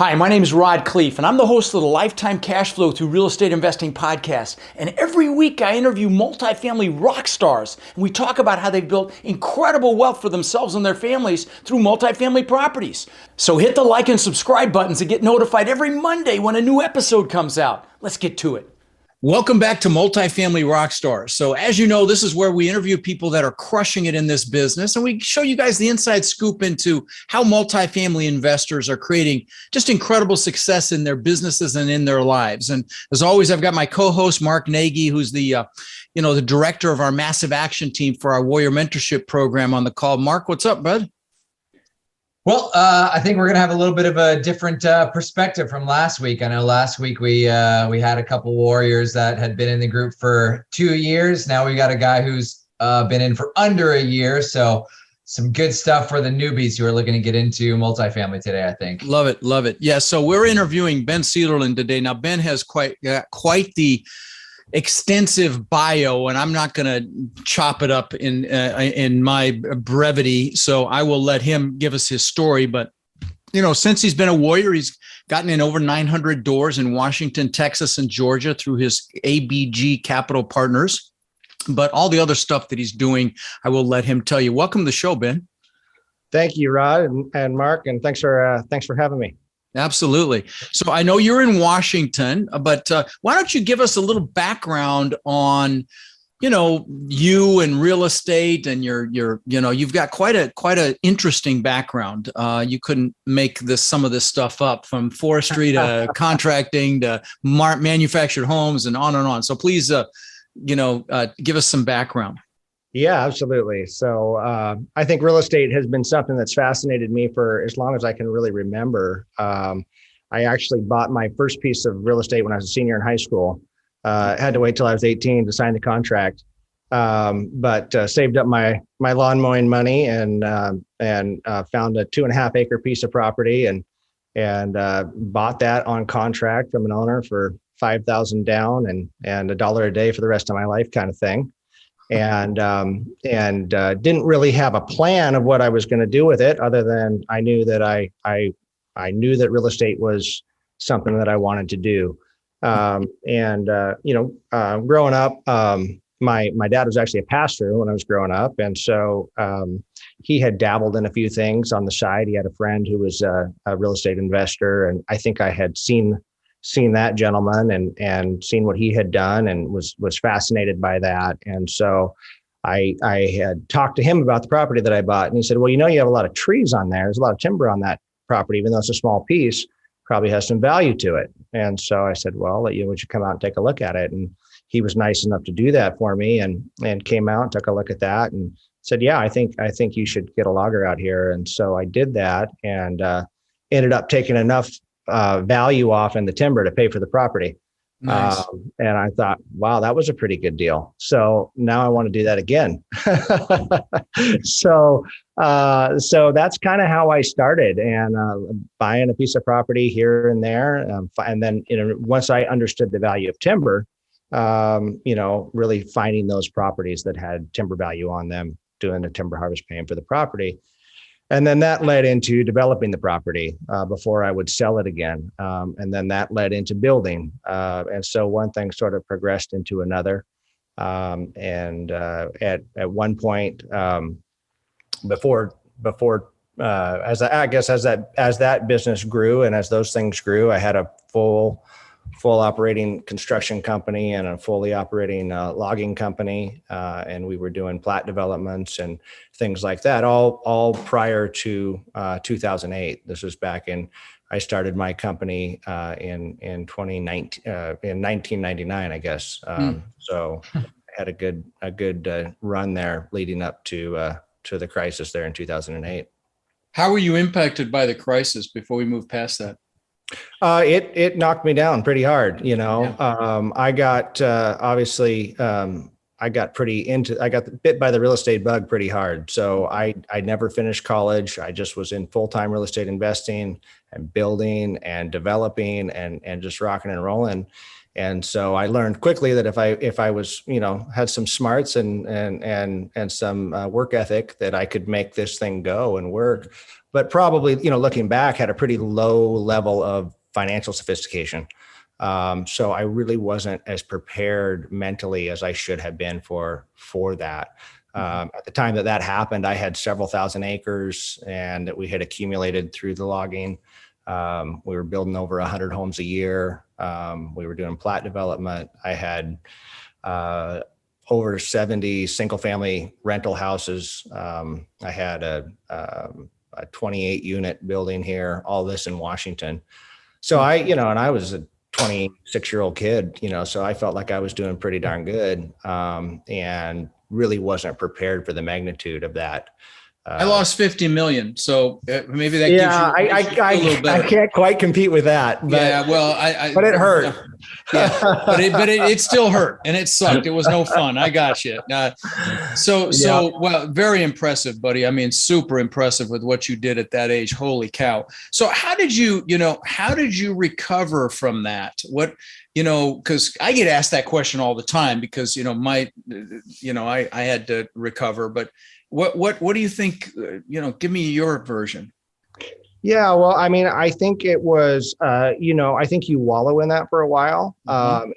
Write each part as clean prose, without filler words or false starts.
Hi, my name is Rod Khleif, and I'm the host of the Lifetime Cash Flow Through Real Estate Investing podcast. And every week I interview multifamily rock stars, and we talk about how they've built incredible wealth for themselves and their families through multifamily properties. So hit the like and subscribe buttons to get notified every Monday when a new episode comes out. Let's get to it. Welcome back to Multifamily Rockstars. So as you know, this is where we interview people that are crushing it in this business, and we show you guys the inside scoop into how multifamily investors are creating just incredible success in their businesses and in their lives. And as always, I've got my co-host, Mark Nagy, who's the director of our massive action team for our Warrior Mentorship program on the call. Mark, what's up, bud? Well, I think we're going to have a little bit of a different perspective from last week. I know last week we had a couple warriors that had been in the group for 2 years. Now we got a guy who's been in for under a year. So some good stuff for the newbies who are looking to get into multifamily today, I think. Love it. Love it. Yeah. So we're interviewing Ben Cedarland today. Now, Ben has quite the extensive bio, and I'm not going to chop it up in my brevity. So I will let him give us his story. But, since he's been a warrior, he's gotten in over 900 doors in Washington, Texas, and Georgia through his ABG Capital Partners. But all the other stuff that he's doing, I will let him tell you. Welcome to the show, Ben. Thank you, Rod and Mark, and thanks for having me. Absolutely. So I know you're in Washington, but why don't you give us a little background on, you and real estate, and you've got quite a interesting background. You couldn't make some of this stuff up, from forestry to contracting to manufactured homes and on and on. So please, give us some background. Yeah, absolutely. So I think real estate has been something that's fascinated me for as long as I can really remember. I actually bought my first piece of real estate when I was a senior in high school. I had to wait till I was 18 to sign the contract, but saved up my lawn mowing money and found a 2.5 acre piece of property and bought that on contract from an owner for $5,000 down and $1 a day for the rest of my life, kind of thing. And didn't really have a plan of what I was going to do with it, other than I knew that I knew that real estate was something that I wanted to do. Growing up, my dad was actually a pastor when I was growing up, and so he had dabbled in a few things on the side. He had a friend who was a real estate investor, and I think I had seen that gentleman and seen what he had done, and was fascinated by that. And so I had talked to him about the property that I bought, and he said, well, you have a lot of trees on there. There's a lot of timber on that property, even though it's a small piece, probably has some value to it. And so I said, well, would you come out and take a look at it? And he was nice enough to do that for me, and came out and took a look at that and said, yeah, I think you should get a logger out here. And so I did that, and ended up taking enough value off in the timber to pay for the property. Nice. And I thought, wow, that was a pretty good deal. So now I want to do that again. So that's kind of how I started, and buying a piece of property here and there. And then, once I understood the value of timber, really finding those properties that had timber value on them, doing the timber harvest, paying for the property. And then that led into developing the property before I would sell it again. And then that led into building. And so one thing sort of progressed into another. At one point, as that business grew and as those things grew, I had a full operating construction company and a fully operating logging company, and we were doing plat developments and things like that, all prior to 2008. This was I started my company in 2019, in 1999, I guess. So I had a good run there leading up to the crisis there in 2008. How were you impacted by the crisis before we move past that? It knocked me down pretty hard. Yeah. I got I got bit by the real estate bug pretty hard. So I never finished college. I just was in full-time real estate investing and building and developing and just rocking and rolling. And so I learned quickly that if I was, had some smarts and some work ethic, that I could make this thing go and work. But probably, looking back, had a pretty low level of financial sophistication. So I really wasn't as prepared mentally as I should have been for that. At the time that happened, I had several thousand acres, and that we had accumulated through the logging. We were building over 100 homes a year. We were doing plat development. I had over 70 single family rental houses. I had a 28 unit building here, all this in Washington. So and I was a 26-year-old kid, so I felt like I was doing pretty darn good, and really wasn't prepared for the magnitude of that. I lost 50 million. So maybe that gives you a little better. I can't quite compete with that. But, yeah, well, but it hurt. Yeah, but it still hurt, and it sucked. It was no fun. I got you. Well, very impressive, buddy. I mean, super impressive with what you did at that age. Holy cow. So how did you recover from that? What, because I get asked that question all the time because, I had to recover, but what do you think, give me your version. Yeah, well, I mean, I think it was, I think you wallow in that for a while.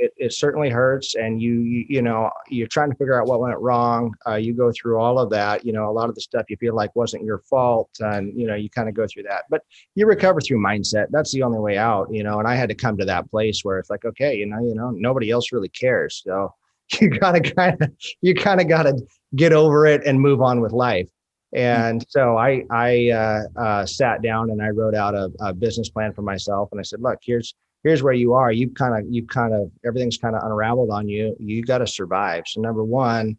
It certainly hurts, and you're trying to figure out what went wrong. You go through all of that. A lot of the stuff you feel like wasn't your fault, and you kind of go through that. But you recover through mindset. That's the only way out. And I had to come to that place where it's like, okay, nobody else really cares. So you kind of got to get over it and move on with life. And so I sat down and I wrote out a business plan for myself. And I said, look, here's where you are. You kind of, everything's kind of unraveled on you. You got to survive. So number one,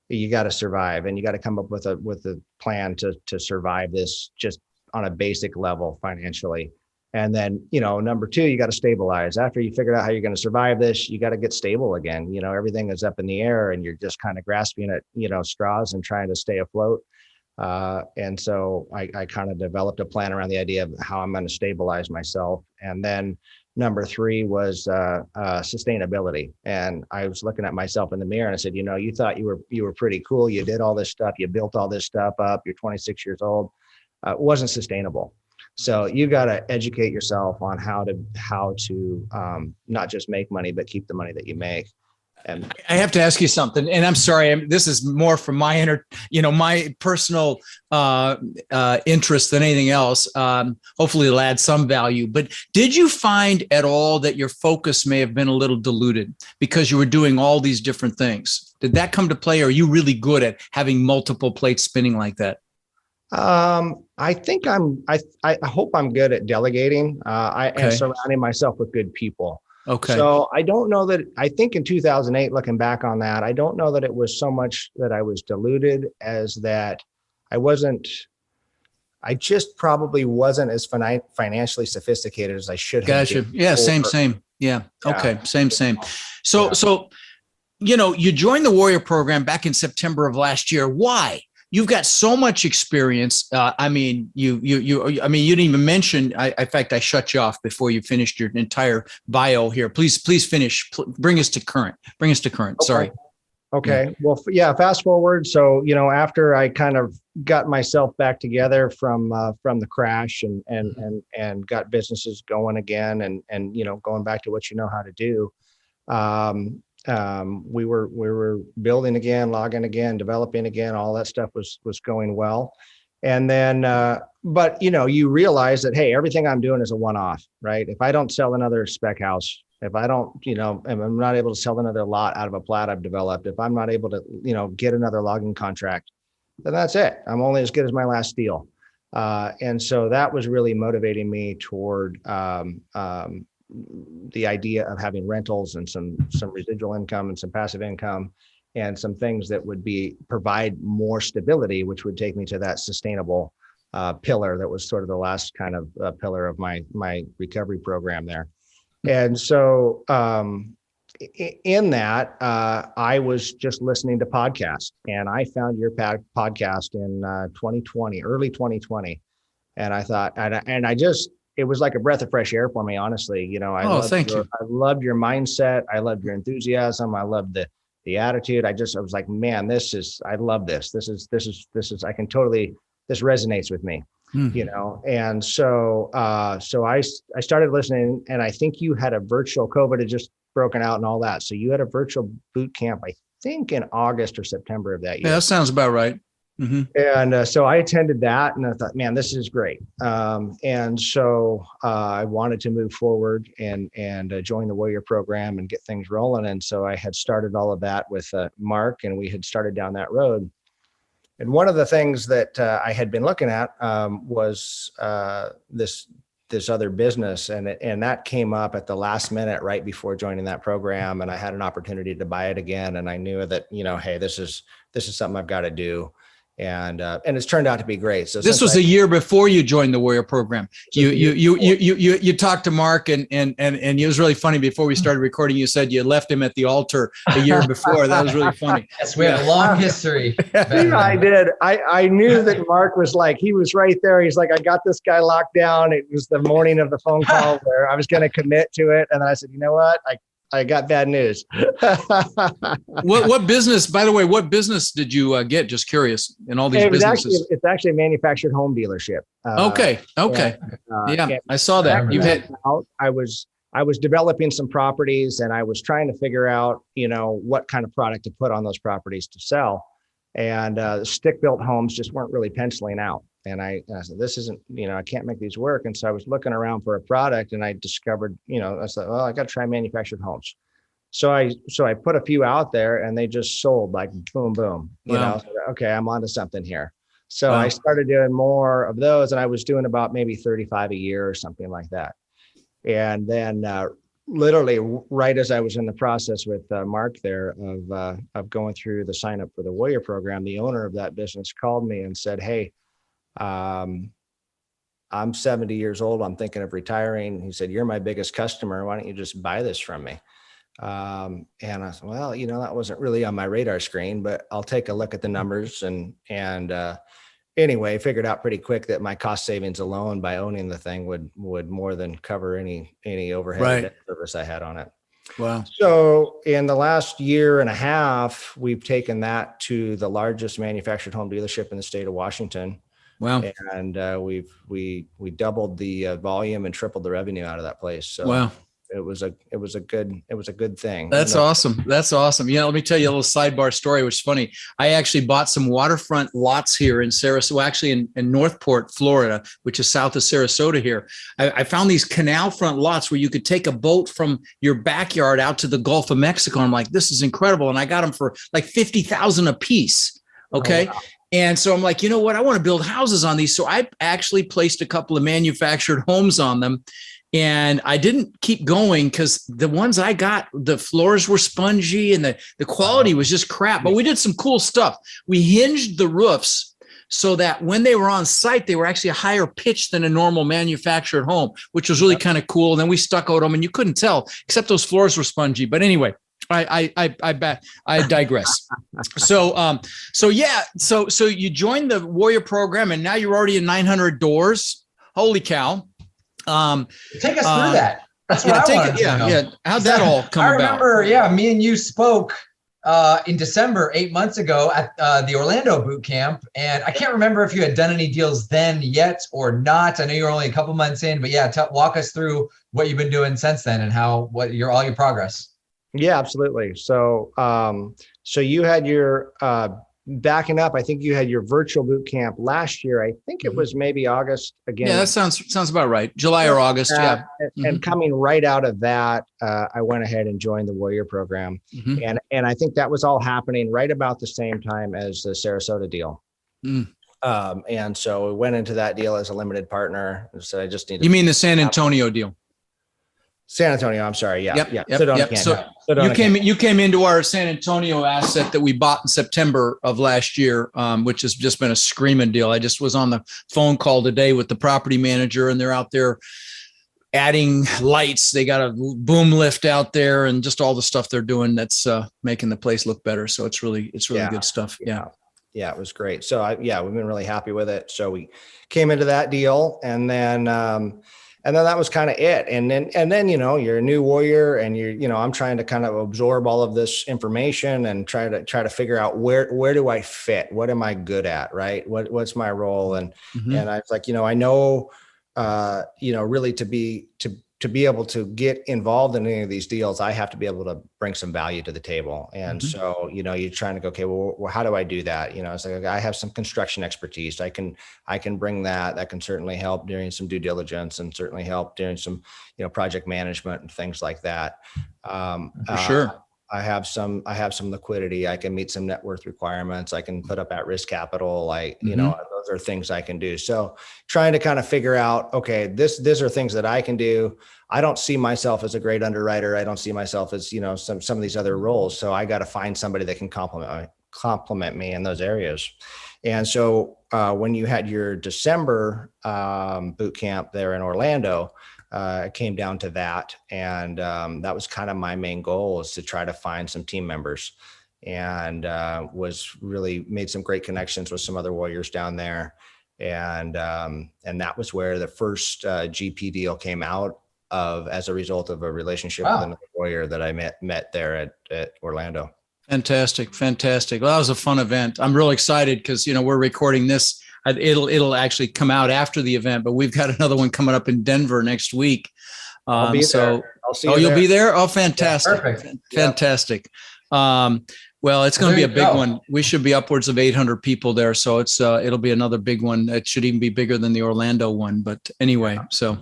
you got to survive, and you got to come up with a plan to survive this just on a basic level financially. And then, number two, you got to stabilize. After you figure out how you're going to survive this, you got to get stable again. Everything is up in the air and you're just kind of grasping at, straws and trying to stay afloat. And so I kind of developed a plan around the idea of how I'm going to stabilize myself. And then number three was sustainability. And I was looking at myself in the mirror and I said, you thought you were pretty cool. You did all this stuff. You built all this stuff up. You're 26 years old. It wasn't sustainable. So you got to educate yourself on how to not just make money, but keep the money that you make. And I have to ask you something, and I'm sorry, this is more from my my personal interest than anything else. Hopefully it'll add some value, but did you find at all that your focus may have been a little diluted because you were doing all these different things? Did that come to play? Or are you really good at having multiple plates spinning like that? I think I hope I'm good at delegating, and surrounding myself with good people. Okay. So I don't know that, I think in 2008, looking back on that, I don't know that it was so much that I was diluted as that I just probably wasn't as financially sophisticated as I should have. Gotcha. Yeah. Same. Yeah. Okay. Same. So, you joined the Warrior Program back in September of last year. Why? You've got so much experience. I mean, you didn't even mention. In fact, I shut you off before you finished your entire bio here. Please finish. Bring us to current. Okay. Sorry. Okay. Well, yeah. Fast forward. So after I kind of got myself back together from the crash and got businesses going again and going back to what you know how to do. We were building again, logging again, developing again. All that stuff was going well. And then, but you realize that, hey, everything I'm doing is a one-off, right? If I don't sell another spec house, if I don't, if I'm not able to sell another lot out of a plat I've developed, if I'm not able to, get another logging contract, then that's it. I'm only as good as my last deal. And so that was really motivating me toward, the idea of having rentals and some residual income and some passive income and some things that would provide more stability, which would take me to that sustainable pillar that was sort of the last kind of pillar of my recovery program there. And so in that, I was just listening to podcasts, and I found your podcast in 2020, early 2020. And I thought, and I just it was like a breath of fresh air for me, honestly. Thank you. I loved your mindset. I loved your enthusiasm. I loved the attitude. I was like, man, I love this. This is, this resonates with me, And so, I started listening, and I think you had a virtual, COVID had just broken out and all that. So you had a virtual boot camp, I think in August or September of that year. Yeah, that sounds about right. Mm-hmm. And so I attended that, and I thought, man, this is great. And so I wanted to move forward and join the Warrior program and get things rolling. And so I had started all of that with Mark, and we had started down that road. And one of the things that I had been looking at was this other business, and that came up at the last minute right before joining that program, and I had an opportunity to buy it again, and I knew that hey, this is something I've got to do. And it's turned out to be great. So this was a year before you joined the Warrior program. You talked to Mark, and it was really funny. Before we started recording, you said you left him at the altar a year before. That was really funny. Yes, we have a long history. I did. I knew that Mark was he was right there. He's like, I got this guy locked down. It was the morning of the phone call where I was going to commit to it, and then I said, you know what, I got bad news. What business, by the way, what business did you get? Just curious, in all these businesses. It's actually a manufactured home dealership. Okay. I saw that. I was developing some properties, and I was trying to figure out, what kind of product to put on those properties to sell. And stick-built homes just weren't really penciling out. And I said, this isn't, I can't make these work. And so I was looking around for a product, and I discovered, I said, well, I got to try manufactured homes. So I put a few out there, and they just sold like boom, boom, okay, I'm onto something here. So I started doing more of those, and I was doing about maybe 35 a year or something like that. And then literally right as I was in the process with Mark there of going through the sign up for the Warrior program, the owner of that business called me and said, hey, I'm 70 years old. I'm thinking of retiring. He said, you're my biggest customer. Why don't you just buy this from me? And I said, well, that wasn't really on my radar screen, but I'll take a look at the numbers. And anyway, figured out pretty quick that my cost savings alone by owning the thing would more than cover any overhead debt service I had on it. Wow. So in the last year and a half, we've taken that to the largest manufactured home dealership in the state of Washington. Wow. And we doubled the volume and tripled the revenue out of that place. So wow. It was a good thing. That's awesome. That's awesome. Let me tell you a little sidebar story, which is funny. I actually bought some waterfront lots here in Sarasota, actually in Northport, Florida, which is south of Sarasota here. I found these canal front lots where you could take a boat from your backyard out to the Gulf of Mexico. I'm like, this is incredible. And I got them for like $50,000 a piece. Okay. Oh, wow. And so I'm like, you know what? I want to build houses on these. So I actually placed a couple of manufactured homes on them. And I didn't keep going because the ones I got, the floors were spongy and the quality was just crap. But we did some cool stuff. We hinged the roofs so that when they were on site, they were actually a higher pitch than a normal manufactured home, which was really kind of cool. And then we stuccoed them, and you couldn't tell, except those floors were spongy. But anyway, I digress. So you joined the Warrior program, and now you're already in 900 doors. Holy cow. Take us through that. That's what I wanted to know. Yeah. How'd that all come about? I remember, me and you spoke in December, 8 months ago at the Orlando boot camp. And I can't remember if you had done any deals then yet or not. I know you were only a couple months in, but walk us through what you've been doing since then and all your progress. Yeah, absolutely. So you had your backing up. I think you had your virtual boot camp last year. I think it was maybe August again. Yeah, that sounds about right. July or August. Yeah. And coming right out of that, I went ahead and joined the Warrior program, and I think that was all happening right about the same time as the Sarasota deal. And so we went into that deal as a limited partner. So I just needed. You mean the San Antonio deal? San Antonio. I'm sorry. Yeah. Yep. So you came into our San Antonio asset that we bought in September of last year, which has just been a screaming deal. I just was on the phone call today with the property manager, and they're out there adding lights. They got a boom lift out there, and just all the stuff they're doing that's making the place look better. So it's really good stuff. Yeah. Yeah, it was great. So we've been really happy with it. So we came into that deal, and then and then that was kind of it. And then, you're a new warrior and I'm trying to kind of absorb all of this information and try to figure out where do I fit? What am I good at? Right. What's my role? And I was like, I know, really to be able to get involved in any of these deals, I have to be able to bring some value to the table. And so, you're trying to go, okay, well, how do I do that? It's like, I have some construction expertise. I can bring that can certainly help during some due diligence and certainly help during some, project management and things like that. For sure. I have some liquidity. I can meet some net worth requirements. I can put up at-risk capital. Those are things I can do. So trying to kind of figure out, okay, these are things that I can do. I don't see myself as a great underwriter. I don't see myself as, some of these other roles. So I got to find somebody that can complement me in those areas. And so when you had your December boot camp there in Orlando, it came down to that. And that was kind of my main goal, is to try to find some team members, and was really made some great connections with some other warriors down there. And that was where the first GP deal came out of, as a result of a relationship with another warrior that I met there at Orlando. Fantastic. Well, that was a fun event. I'm really excited because, we're recording this. It'll actually come out after the event, but we've got another one coming up in Denver next week. I'll be there. I'll see you you'll there. Be there? Oh, fantastic. Yeah, perfect. Fantastic. Well, it's going to be a big one. We should be upwards of 800 people there. So it'll be another big one. It should even be bigger than the Orlando one. But anyway, so.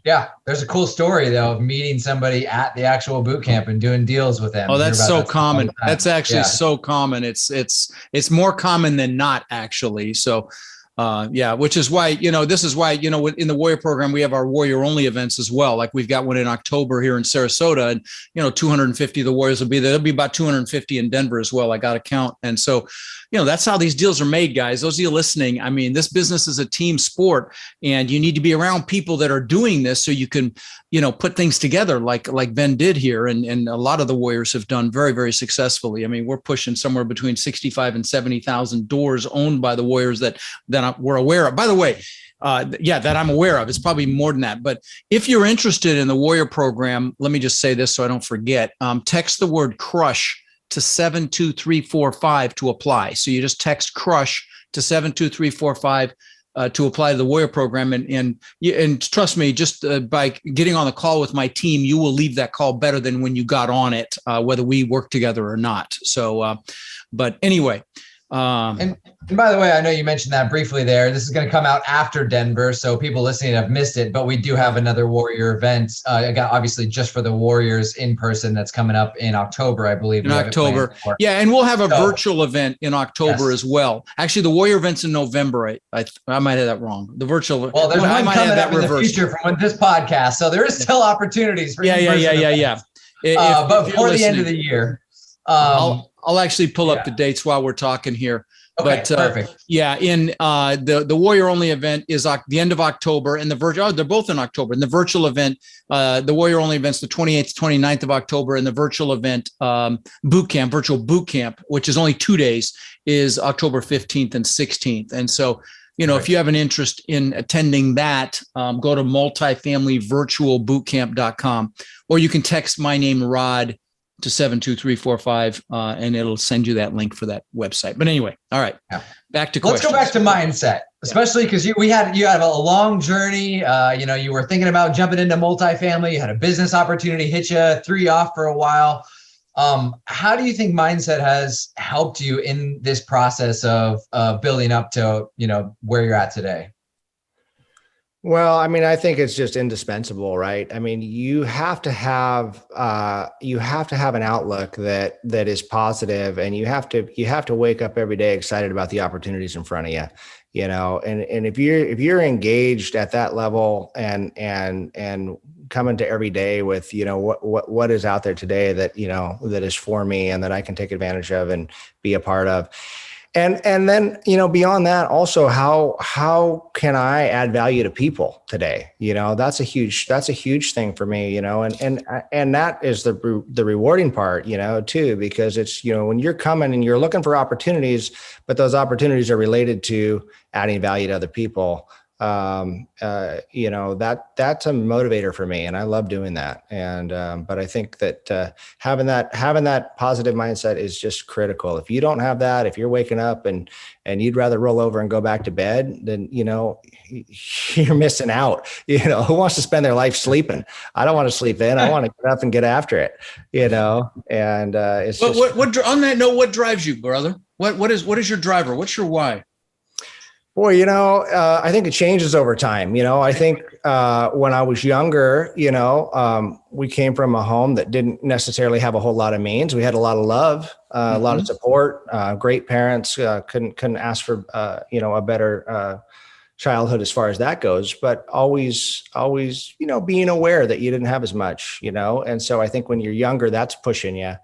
Yeah, there's a cool story though of meeting somebody at the actual boot camp and doing deals with them. Oh, that's so common. That's actually so common. It's more common than not, actually. So which is why, this is why, in the Warrior program, we have our Warrior only events as well. Like we've got one in October here in Sarasota, and, 250 of the Warriors will be there. There'll be about 250 in Denver as well. I got to count. And so, that's how these deals are made, guys. Those of you listening, I mean, this business is a team sport, and you need to be around people that are doing this so you can, put things together like Ben did here. And a lot of the Warriors have done very, very successfully. I mean, we're pushing somewhere between 65 and 70,000 doors owned by the Warriors that we're aware of. By the way, that I'm aware of. It's probably more than that. But if you're interested in the Warrior program, let me just say this so I don't forget. Text the word CRUSH to 72345 to apply. So you just text CRUSH to 72345 to apply to the Warrior program. And trust me, just by getting on the call with my team, you will leave that call better than when you got on it, whether we work together or not. So, but anyway. And by the way, I know you mentioned that briefly there. This is going to come out after Denver, so people listening have missed it. But we do have another Warrior event, obviously just for the Warriors in person, that's coming up in October, I believe. In October, yeah, and we'll have a virtual event in October as well. Actually, the Warrior event's in November. I might have that wrong. The virtual. Well, there's one coming up in the future from this podcast, so there is still opportunities for yeah. But before the end of the year, I'll actually pull up the dates while we're talking here. Okay, but perfect. Yeah, in the Warrior only event is the end of October, and the virtual. They're both in October. And the virtual event, the Warrior only event's the 28th, 29th of October, and the virtual event, virtual boot camp, which is only 2 days, is October 15th and 16th. And so, if you have an interest in attending that, go to multifamilyvirtualbootcamp.com, or you can text my name, Rod, to 72345, and it'll send you that link for that website. But anyway, all right, back to questions. Let's go back to mindset, especially because you had a long journey. You were thinking about jumping into multifamily. You had a business opportunity hit you, threw you off for a while. How do you think mindset has helped you in this process of building up to where you're at today? Well, I mean, I think it's just indispensable, right? I mean, you have to have an outlook that is positive, and you have to wake up every day excited about the opportunities in front of you, and if you're engaged at that level and coming to every day with, what is out there today that, that is for me and that I can take advantage of and be a part of. And then, beyond that, also, how can I add value to people today? That's a huge thing for me, and that is the rewarding part, too, because it's, when you're coming and you're looking for opportunities, but those opportunities are related to adding value to other people. that's a motivator for me, and I love doing that. And but I think that having that positive mindset is just critical. If you don't have that, if you're waking up and you'd rather roll over and go back to bed, then you're missing out. Who wants to spend their life sleeping? I don't want to sleep in. I want to get up and get after it. And it's what on that note, what drives you, brother? What is your driver? What's your why? Boy, I think it changes over time. I think when I was younger, we came from a home that didn't necessarily have a whole lot of means. We had a lot of love, a lot of support, great parents, couldn't ask for, a better childhood as far as that goes, but always, being aware that you didn't have as much, and so I think when you're younger, that's pushing you.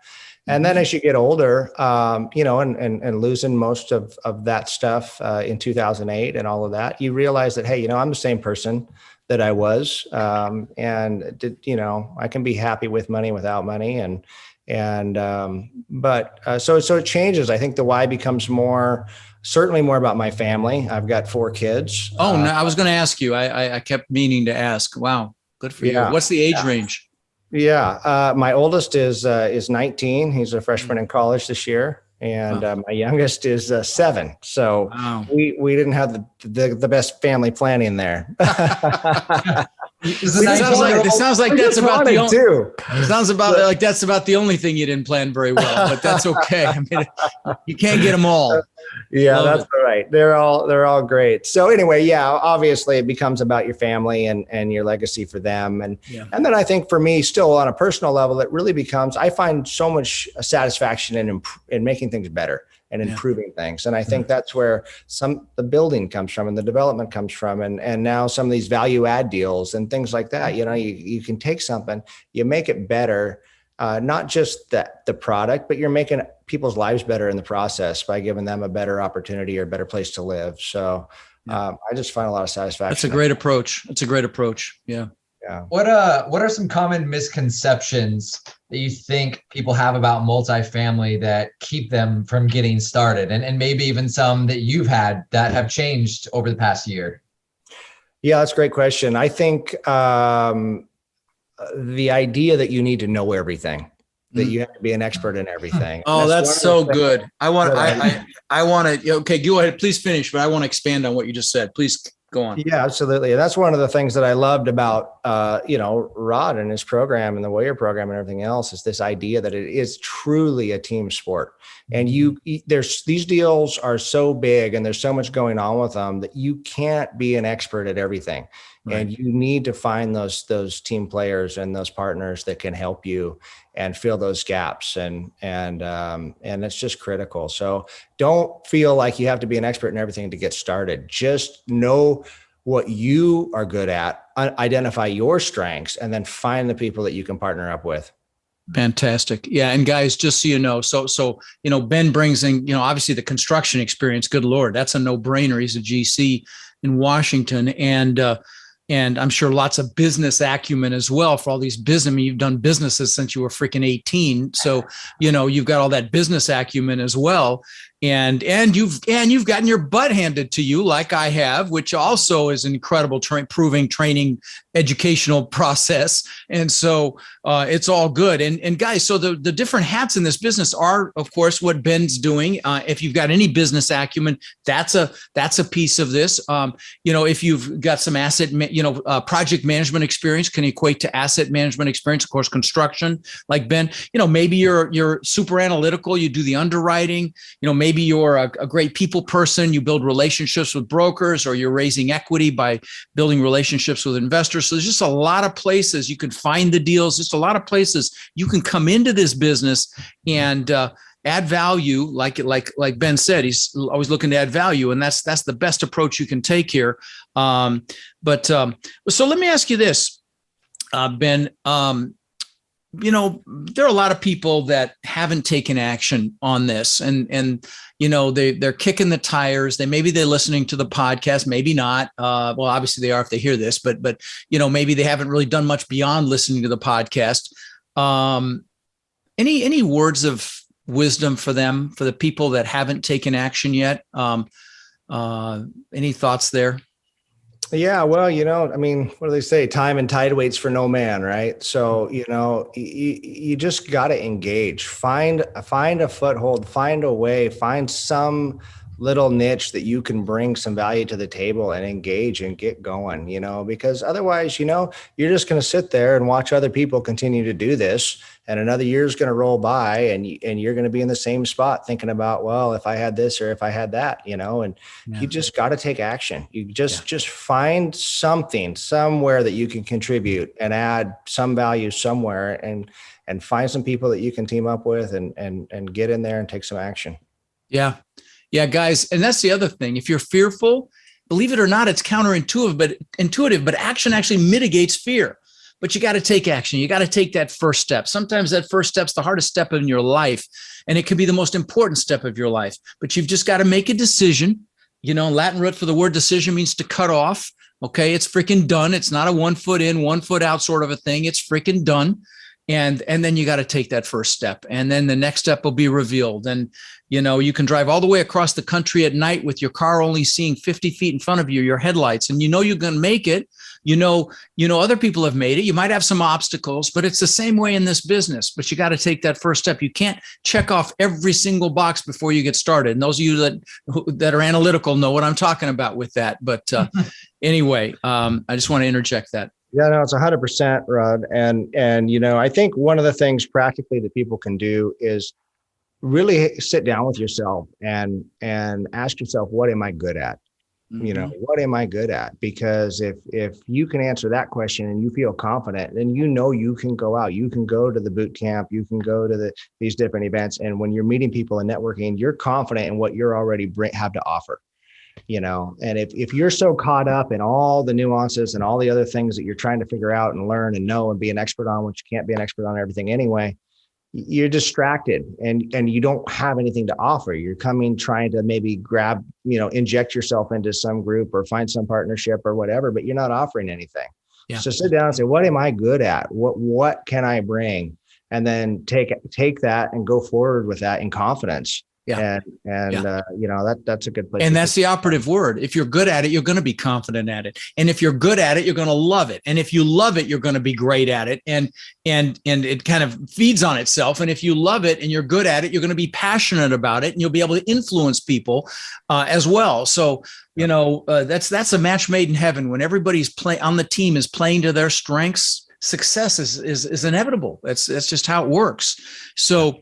And then as you get older, and losing most of that stuff in 2008 and all of that, you realize that, hey, I'm the same person that I was. I can be happy with money, without money. So it changes. I think the why becomes certainly more about my family. I've got 4 kids. Oh, no, I was going to ask you. I kept meaning to ask. Wow. Good for you. What's the age range? Yeah. My oldest is 19. He's a freshman in college this year. And my youngest is 7. So we didn't have the best family planning there. It sounds like that's about the only. It sounds like that's about the only thing you didn't plan very well, but that's okay. I mean, you can't get them all. Yeah, that's right. They're all great. So anyway, obviously it becomes about your family and your legacy for them. And then I think for me, still on a personal level, it really becomes, I find so much satisfaction in making things better and improving things. And I think that's where the building comes from and the development comes from. And now some of these value add deals and things like that, you can take something, you make it better, not just the product, but you're making people's lives better in the process by giving them a better opportunity or a better place to live. So I just find a lot of satisfaction. That's a great approach. Yeah. Yeah. What are some common misconceptions that you think people have about multifamily that keep them from getting started, and maybe even some that you've had that have changed over the past year? Yeah, that's a great question. I think the idea that you need to know everything, that you have to be an expert in everything. Oh, that's so good. I want to, okay, go ahead, please finish, but I want to expand on what you just said. Please go on. Yeah, absolutely. And that's one of the things that I loved about, Rod and his program and the Warrior program and everything else, is this idea that it is truly a team sport. And these deals are so big and there's so much going on with them that you can't be an expert at everything. Right. And you need to find those team players and those partners that can help you and fill those gaps. And it's just critical. So don't feel like you have to be an expert in everything to get started. Just know what you are good at, identify your strengths, and then find the people that you can partner up with. Fantastic. Yeah. And guys, just so you know, Ben brings in, obviously the construction experience. Good Lord, that's a no-brainer. He's a GC in Washington. And I'm sure lots of business acumen as well for all these business. I mean, you've done businesses since you were freaking 18. So, you've got all that business acumen as well. And you've gotten your butt handed to you like I have, which also is an incredible training, educational process. And so it's all good. And guys, so the different hats in this business are, of course, what Ben's doing. If you've got any business acumen, that's a piece of this. If you've got some project management experience, can equate to asset management experience, of course, construction, like Ben. Maybe you're super analytical. You do the underwriting. Maybe you're a great people person. You build relationships with brokers, or you're raising equity by building relationships with investors. So there's just a lot of places you can find the deals. Just a lot of places you can come into this business and add value. Like Ben said, he's always looking to add value, and that's the best approach you can take here. So let me ask you this, Ben. There are a lot of people that haven't taken action on this, and they're kicking the tires. Maybe they're listening to the podcast, maybe not. Well, obviously they are if they hear this, but maybe they haven't really done much beyond listening to the podcast. Any words of wisdom for them, for the people that haven't taken action yet? Any thoughts there? Yeah, well, I mean, what do they say? Time and tide waits for no man, right? So, you just got to engage. Find a foothold, find a way, find some little niche that you can bring some value to the table and engage and get going, because otherwise, you're just going to sit there and watch other people continue to do this, and another year is going to roll by, and you're going to be in the same spot thinking about, well, if I had this or if I had that, and you just got to take action. You just find something somewhere that you can contribute and add some value somewhere, and find some people that you can team up with and get in there and take some action. Yeah. Yeah, guys. And that's the other thing. If you're fearful, believe it or not, it's counterintuitive, but action actually mitigates fear. But you got to take action. You got to take that first step. Sometimes that first step's the hardest step in your life, and it could be the most important step of your life. But you've just got to make a decision. Latin root for the word decision means to cut off. Okay, it's freaking done. It's not a 1 foot in, 1 foot out sort of a thing. It's freaking done. And then you got to take that first step. And then the next step will be revealed. And, you can drive all the way across the country at night with your car only seeing 50 feet in front of you, your headlights, and you're going to make it. Other people have made it. You might have some obstacles, but it's the same way in this business. But you got to take that first step. You can't check off every single box before you get started. And those of you that are analytical know what I'm talking about with that. But anyway, I just want to interject that. Yeah, no, it's 100%, Rod. And I think one of the things practically that people can do is really sit down with yourself and ask yourself, what am I good at? Mm-hmm. What am I good at? Because if you can answer that question and you feel confident, then you can go out, you can go to the boot camp, you can go to these different events. And when you're meeting people and networking, you're confident in what you're already have to offer. And if you're so caught up in all the nuances and all the other things that you're trying to figure out and learn and know and be an expert on, which you can't be an expert on everything anyway, you're distracted and you don't have anything to offer. You're trying to maybe grab, inject yourself into some group or find some partnership or whatever, but you're not offering anything. Yeah. So sit down and say, what am I good at? What can I bring? And then take that and go forward with that in confidence. Yeah. That's a good place. And that's the operative word. If you're good at it, you're going to be confident at it. And if you're good at it, you're going to love it. And if you love it, you're going to be great at it. And it kind of feeds on itself. And if you love it and you're good at it, you're going to be passionate about it, and you'll be able to influence people as well. So, that's a match made in heaven. When everybody's on the team is playing to their strengths, success is inevitable. That's just how it works. So,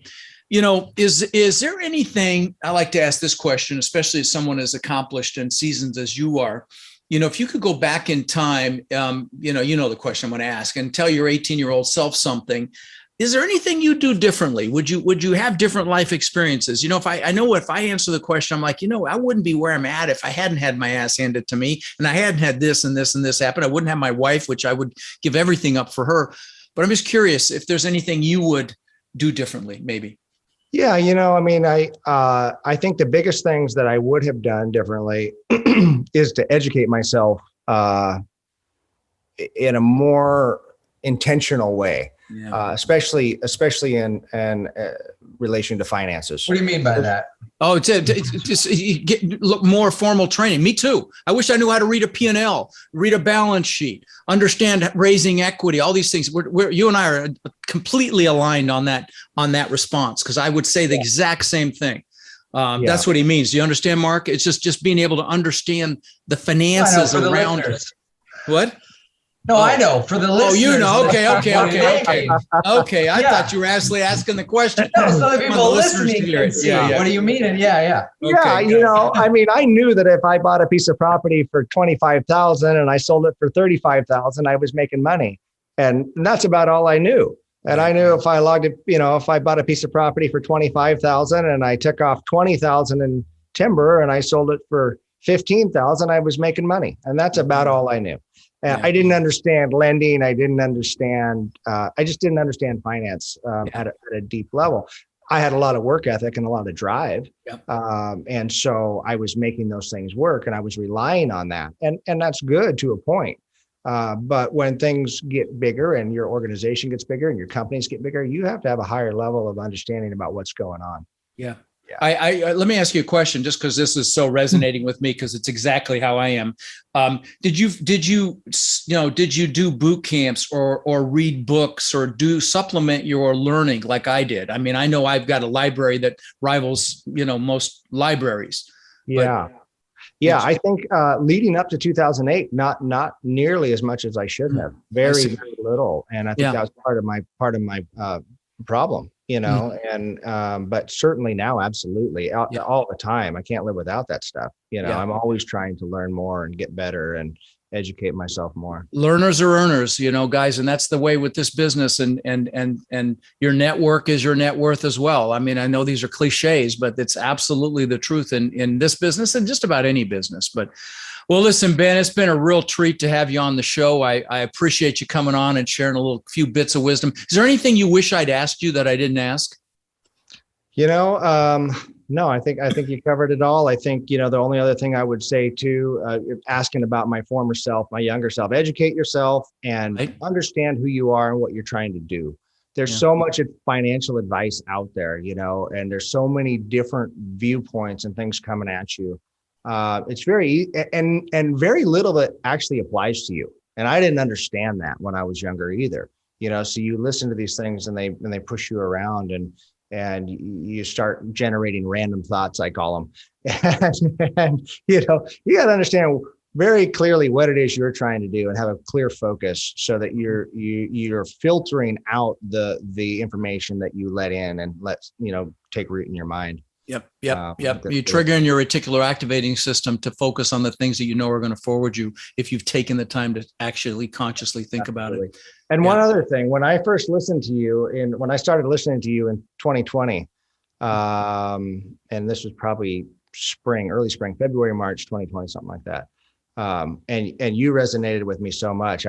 is there anything, I like to ask this question, especially as someone as accomplished and seasoned as you are, if you could go back in time, the question I'm going to ask, and tell your 18-year-old self something, is there anything you do differently? Would you have different life experiences? If I answer the question, I'm like, I wouldn't be where I'm at if I hadn't had my ass handed to me and I hadn't had this and this and this happen. I wouldn't have my wife, which I would give everything up for her. But I'm just curious if there's anything you would do differently, maybe. Yeah, I think the biggest things that I would have done differently is to educate myself in a more intentional way, especially in relation to finances. What do you mean by that? Oh, just look more formal training. Me too. I wish I knew how to read a P&L, read a balance sheet, understand raising equity, all these things. You and I are completely aligned on that response, because I would say the exact same thing. That's what he means. Do you understand, Mark? It's just being able to understand the finances around it. What? No, I know. For the listeners. Oh, Okay. Okay. I thought you were actually asking the question. No, so the people listening can see. What do you mean? And yeah. Okay, I knew that if I bought a piece of property for $25,000 and I sold it for $35,000, I was making money. And that's about all I knew. And I knew if I if I bought a piece of property for $25,000 and I took off $20,000 in timber and I sold it for $15,000, I was making money. And that's about all I knew. I didn't understand lending. I just didn't understand finance at a deep level. I had a lot of work ethic and a lot of drive. And so I was making those things work and I was relying on that. And that's good to a point. But when things get bigger and your organization gets bigger and your companies get bigger, you have to have a higher level of understanding about what's going on. Yeah. Yeah. I let me ask you a question, just because this is so resonating with me, because it's exactly how I am. Did you do boot camps or read books or do supplement your learning like I did? I mean, I know I've got a library that rivals, most libraries. Yeah. Yeah, I think leading up to 2008, not nearly as much as I should have. Very little, and I think that was part of my problem, And but certainly now, absolutely, all the time. I can't live without that stuff. I'm always trying to learn more and get better and educate myself more. Learners are earners, guys, and that's the way with this business. And your network is your net worth as well. I mean, I know these are cliches, but it's absolutely the truth in this business and just about any business. But well, listen, Ben, it's been a real treat to have you on the show. I appreciate you coming on and sharing a few bits of wisdom. Is there anything you wish I'd asked you that I didn't ask? No, I think you covered it all. I think, the only other thing I would say too, asking about my former self, my younger self, educate yourself and understand who you are and what you're trying to do. There's so much financial advice out there, and there's so many different viewpoints and things coming at you. It's very, and very little that actually applies to you. And I didn't understand that when I was younger either, so you listen to these things and they push you around and you start generating random thoughts, I call them. And you got to understand very clearly what it is you're trying to do and have a clear focus so that you're filtering out the information that you let in and take root in your mind. Yep. You're triggering your reticular activating system to focus on the things that are going to forward you if you've taken the time to actually consciously think about it. And one other thing, when I first listened to you when I started listening to you in 2020, and this was probably early spring, February, March, 2020, something like that. And you resonated with me so much.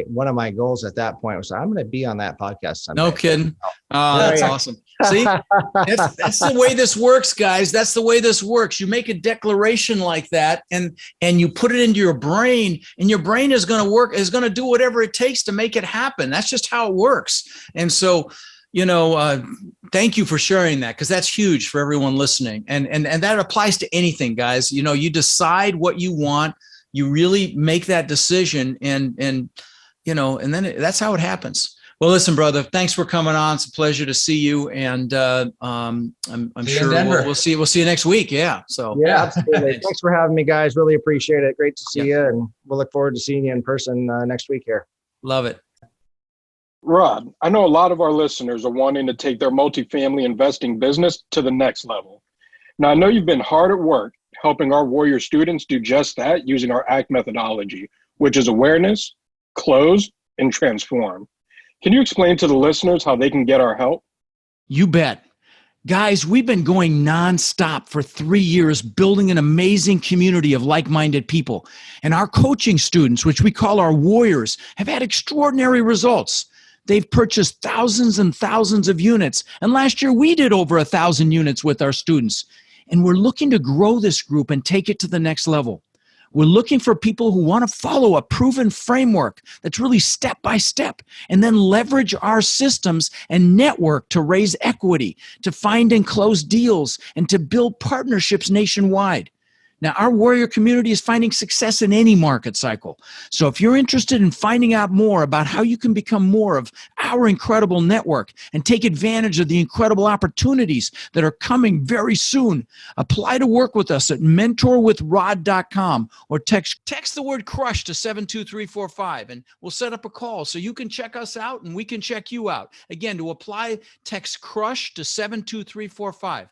One of my goals at that point was I'm going to be on that podcast someday. No kidding. Oh, that's awesome. See, that's the way this works, guys. That's the way this works. You make a declaration like that and you put it into your brain, and your brain is going to do whatever it takes to make it happen. That's just how it works. And so, thank you for sharing that, because that's huge for everyone listening. And that applies to anything, guys. You decide what you want. You really make that decision and then that's how it happens. Well, listen, brother, thanks for coming on. It's a pleasure to see you. And I'm sure we'll see you next week. Yeah. So yeah, absolutely. Thanks for having me, guys. Really appreciate it. Great to see you. And we'll look forward to seeing you in person next week here. Love it. Rod, I know a lot of our listeners are wanting to take their multifamily investing business to the next level. Now, I know you've been hard at work helping our Warrior students do just that using our ACT methodology, which is awareness, close, and transform. Can you explain to the listeners how they can get our help? You bet. Guys, we've been going nonstop for 3 years, building an amazing community of like-minded people. And our coaching students, which we call our Warriors, have had extraordinary results. They've purchased thousands and thousands of units. And last year, we did over 1,000 units with our students. And we're looking to grow this group and take it to the next level. We're looking for people who want to follow a proven framework that's really step by step, and then leverage our systems and network to raise equity, to find and close deals, and to build partnerships nationwide. Now, our Warrior community is finding success in any market cycle. So if you're interested in finding out more about how you can become more of our incredible network and take advantage of the incredible opportunities that are coming very soon, apply to work with us at mentorwithrod.com or text the word CRUSH to 72345, and we'll set up a call so you can check us out and we can check you out. Again, to apply, text CRUSH to 72345.